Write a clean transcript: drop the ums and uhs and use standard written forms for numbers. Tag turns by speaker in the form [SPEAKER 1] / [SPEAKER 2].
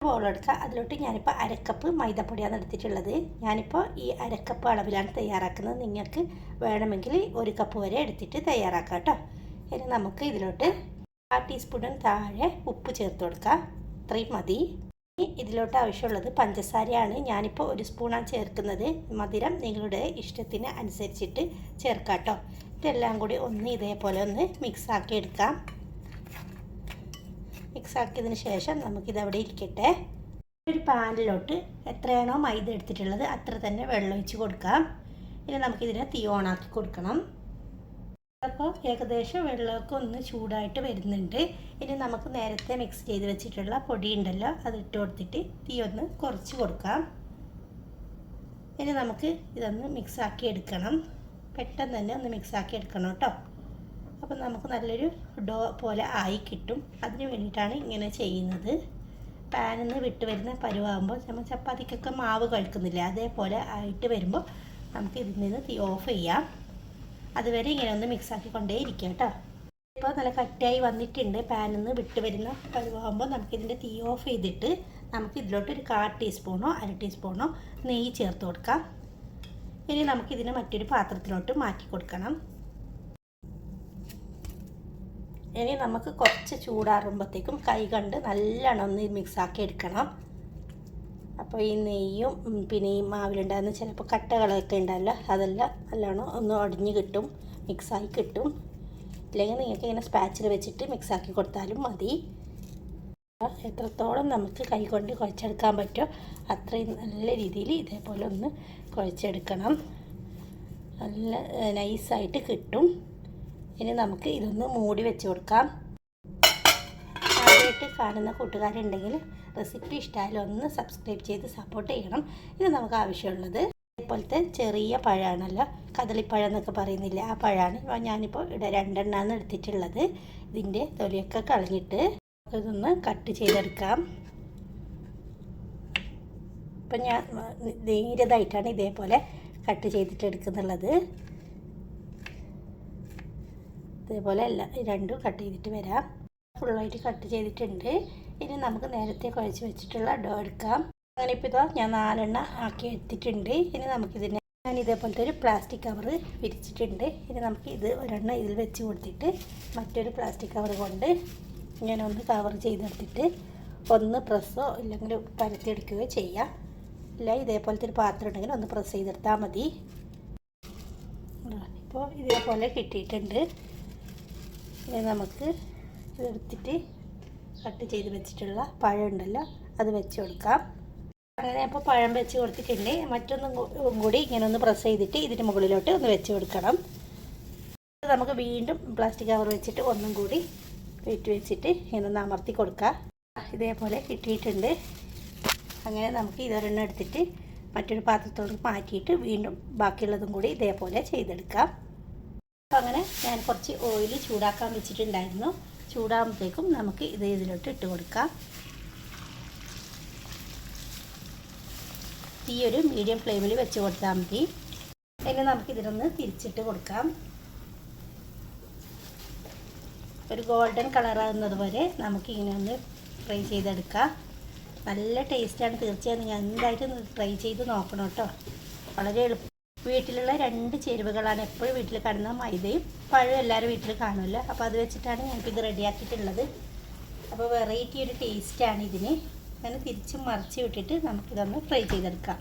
[SPEAKER 1] ബോളെടുക്കുക. അതിലോട്ട് ഞാനിപ്പോൾ അരക്കപ്പ് മൈദപ്പൊടിയാണ് എടുത്തിട്ടുള്ളത്. ഞാനിപ്പോൾ ഈ അരക്കപ്പ് അളവിലാണ് തയ്യാറാക്കുന്നത്. നിങ്ങൾക്ക് വേണമെങ്കിൽ 1 കപ്പ് വരെ എടുത്തിട്ട് തയ്യാറാക്കാം കേട്ടോ. ഇനി നമുക്ക് ഇതിലോട്ട് 1/2 ടീസ്പൂണിന് താഴെ ഉപ്പ് ചേർത്ത് കൊടുക്കാം. ഇത്രയും മതി. ഇതിലോട്ട് ആവശ്യമുള്ളത് പഞ്ചസാരയാണ്. ഞാനിപ്പോൾ 1 സ്പൂണാണ് ചേർക്കുന്നത്. മധുരം നിങ്ങളുടെ ഇഷ്ടത്തിന് അനുസരിച്ചിട്ട് ചേർക്കാം കേട്ടോ. ഇതെല്ലാം കൂടി ഒന്ന് ഇതേപോലെ ഒന്ന് മിക്സാക്കി എടുക്കാം. മിക്സാക്കിയതിന് ശേഷം നമുക്കിതവിടെ ഇരിക്കട്ടെ. ഒരു പാനിലോട്ട് എത്രയാണോ മൈദ എടുത്തിട്ടുള്ളത് അത്ര തന്നെ വെള്ളം ഒഴിച്ച് കൊടുക്കാം. ഇനി നമുക്കിതിനെ തീ ഓണാക്കി കൊടുക്കണം. അപ്പോൾ ഏകദേശം വെള്ളമൊക്കെ ഒന്ന് ചൂടായിട്ട് വരുന്നുണ്ട്. ഇനി നമുക്ക് നേരത്തെ മിക്സ് ചെയ്ത് വെച്ചിട്ടുള്ള പൊടി ഉണ്ടല്ലോ അതിട്ട് കൊടുത്തിട്ട് തീ ഒന്ന് കുറച്ച് കൊടുക്കാം. ഇനി നമുക്ക് ഇതൊന്ന് മിക്സാക്കി എടുക്കണം. പെട്ടെന്ന് തന്നെ ഒന്ന് മിക്സാക്കി എടുക്കണം കേട്ടോ. അപ്പം നമുക്ക് നല്ലൊരു ഡോ പോലെ ആയി കിട്ടും. അതിന് വേണ്ടിയിട്ടാണ് ഇങ്ങനെ ചെയ്യുന്നത്. പാനിൽ നിന്ന് വിട്ട് വരുന്ന പരുവാകുമ്പോൾ നമ്മൾ ചപ്പാത്തിക്കൊക്കെ മാവ് കഴിക്കുന്നില്ല, അതേപോലെ ആയിട്ട് വരുമ്പോൾ നമുക്ക് ഇതിൽ നിന്ന് തീ ഓഫ് ചെയ്യാം. അതുവരെ ഇങ്ങനെ ഒന്ന് മിക്സാക്കിക്കൊണ്ടേ ഇരിക്കാം കേട്ടോ. ഇപ്പോൾ നല്ല കട്ടിയായി വന്നിട്ടുണ്ട്. പാനിൽ നിന്ന് വിട്ട് വരുന്ന പരുവാകുമ്പോൾ നമുക്കിതിൻ്റെ തീ ഓഫ് ചെയ്തിട്ട് നമുക്ക് ഇതിലോട്ട് ഒരു 1/4 ടീസ്പൂണോ 1/2 ടീസ്പൂണോ നെയ്യ് ചേർത്ത് കൊടുക്കാം. ഇനി നമുക്കിതിനെ മറ്റൊരു പാത്രത്തിലോട്ട് മാറ്റി കൊടുക്കണം. ഇനി നമുക്ക് കുറച്ച് ചൂടാറുമ്പോഴത്തേക്കും കൈ കണ്ട് നല്ലോണം ഒന്ന് മിക്സാക്കി എടുക്കണം. അപ്പോൾ ഈ നെയ്യും പിന്നെ ഈ മാവിലുണ്ടാകുന്ന ചിലപ്പോൾ കട്ടകളൊക്കെ ഉണ്ടല്ലോ അതെല്ലാം നല്ലോണം ഒന്ന് ഒടിഞ്ഞ് കിട്ടും, മിക്സായി കിട്ടും. ഇല്ലെങ്കിൽ നിങ്ങൾക്ക് ഇങ്ങനെ സ്പാച്ചിൽ വെച്ചിട്ട് മിക്സാക്കി കൊടുത്താലും മതി. എത്രത്തോളം നമുക്ക് കൈ കൊണ്ട് കുഴച്ചെടുക്കാൻ പറ്റുമോ അത്രയും നല്ല രീതിയിൽ ഇതേപോലെ ഒന്ന് കുഴച്ചെടുക്കണം. നല്ല നൈസായിട്ട് കിട്ടും. ഇനി നമുക്ക് ഇതൊന്ന് മൂടി വെച്ച് കൊടുക്കാം. ആദ്യമായിട്ട് കാണുന്ന കൂട്ടുകാരുണ്ടെങ്കിൽ റെസിപ്പി ഇഷ്ടമായാലും ഒന്ന് സബ്സ്ക്രൈബ് ചെയ്ത് സപ്പോർട്ട് ചെയ്യണം. ഇത് നമുക്ക് ആവശ്യമുള്ളത് ഇതുപോലത്തെ ചെറിയ പഴമാണല്ലോ, കദളിപ്പഴം എന്നൊക്കെ പറയുന്നില്ല, ആ പഴമാണ്. ഞാനിപ്പോൾ ഇവിടെ 2 എണ്ണമാണ് എടുത്തിട്ടുള്ളത്. ഇതിൻ്റെ തൊലിയൊക്കെ കളഞ്ഞിട്ട് ഇതൊന്ന് കട്ട് ചെയ്തെടുക്കാം. ഇപ്പം ഞാൻ നേരിയതായിട്ടാണ് ഇതേപോലെ കട്ട് ചെയ്തിട്ട് എടുക്കുന്നുള്ളത്. ഇതേപോലെ എല്ലാം രണ്ടും കട്ട് ചെയ്തിട്ട് വരാം. ഫുള്ളായിട്ട് കട്ട് ചെയ്തിട്ടുണ്ട്. ഇനി നമുക്ക് നേരത്തെ കുഴച്ച് വെച്ചിട്ടുള്ള ഡോ എടുക്കാം. അങ്ങനെ ഇപ്പോൾ ഇതാ ഞാൻ 4 എണ്ണ ആക്കി എടുത്തിട്ടുണ്ട്. ഇനി നമുക്കിതിനെ ഞാൻ ഇതേപോലത്തെ ഒരു പ്ലാസ്റ്റിക് കവർ വിരിച്ചിട്ടുണ്ട്. ഇനി നമുക്ക് ഇത് ഒരെണ്ണം ഇതിൽ വെച്ച് കൊടുത്തിട്ട് മറ്റൊരു പ്ലാസ്റ്റിക് കവർ കൊണ്ട് ഇങ്ങനെ ഒന്ന് കവർ ചെയ്തെടുത്തിട്ട് ഒന്ന് പ്രസ്സോ ഇല്ലെങ്കിൽ പരത്തിയെടുക്കുകയോ ചെയ്യാം. ഇല്ല ഇതേപോലത്തെ ഒരു പാത്രം ഉണ്ടെങ്കിൽ ഒന്ന് പ്രസ് ചെയ്തെടുത്താൽ മതി. ഇപ്പോൾ ഇതേപോലെ കിട്ടിയിട്ടുണ്ട്. ഇനി നമുക്ക് ഇതെടുത്തിട്ട് കട്ട് ചെയ്ത് വെച്ചിട്ടുള്ള പഴം ഉണ്ടല്ലോ അത് വെച്ച് കൊടുക്കാം. അങ്ങനെ അപ്പോൾ പഴം വെച്ച് കൊടുത്തിട്ടുണ്ട്. മറ്റൊന്നും കൂടി ഇങ്ങനെ ഒന്ന് പ്രസ് ചെയ്തിട്ട് ഇതിന് മുകളിലോട്ട് ഒന്ന് വെച്ച് കൊടുക്കണം. നമുക്ക് വീണ്ടും പ്ലാസ്റ്റിക് കവർ വെച്ചിട്ട് ഒന്നും കൂടി വെയിറ്റ് വെച്ചിട്ട് ഇങ്ങനെ ഒന്ന് അമർത്തി കൊടുക്കാം. ഇതേപോലെ കിട്ടിയിട്ടുണ്ട്. അങ്ങനെ നമുക്ക് ഇതൊരെണ്ണം എടുത്തിട്ട് മറ്റൊരു പാത്രത്തോട് മാറ്റിയിട്ട് വീണ്ടും ബാക്കിയുള്ളതും കൂടി ഇതേപോലെ ചെയ്തെടുക്കാം. അപ്പോൾ അങ്ങനെ ഞാൻ കുറച്ച് ഓയിൽ ചൂടാക്കാൻ വെച്ചിട്ടുണ്ടായിരുന്നു. ചൂടാകുമ്പോഴത്തേക്കും നമുക്ക് ഇത് ഇതിലോട്ട് ഇട്ട് കൊടുക്കാം. തീ ഒരു മീഡിയം ഫ്ലെയിമിൽ വെച്ച് കൊടുത്താൽ മതി. ഇനി നമുക്കിതിനൊന്ന് തിരിച്ചിട്ട് കൊടുക്കാം. ഒരു ഗോൾഡൻ കളറാകുന്നത് വരെ നമുക്കിങ്ങനെ ഒന്ന് ഫ്രൈ ചെയ്തെടുക്കാം. നല്ല ടേസ്റ്റാണ്. തീർച്ചയായും നിങ്ങൾ എന്തായിട്ടും ട്രൈ ചെയ്ത് നോക്കണം കേട്ടോ. വളരെ എളുപ്പം. വീട്ടിലുള്ള 2 ചേരുവകളാണ് എപ്പോഴും വീട്ടിൽ കാണുന്ന മൈദയും പഴവും എല്ലാവരും വീട്ടിൽ കാണുമല്ലോ. അപ്പോൾ അത് വെച്ചിട്ടാണ് ഞാനിപ്പോൾ ഇത് റെഡിയാക്കിയിട്ടുള്ളത്. അപ്പോൾ വെറൈറ്റി ഒരു ടേസ്റ്റാണ് ഇതിന്. അങ്ങനെ തിരിച്ചും മറിച്ച് വിട്ടിട്ട് നമുക്കിതൊന്ന് ഫ്രൈ ചെയ്തെടുക്കാം.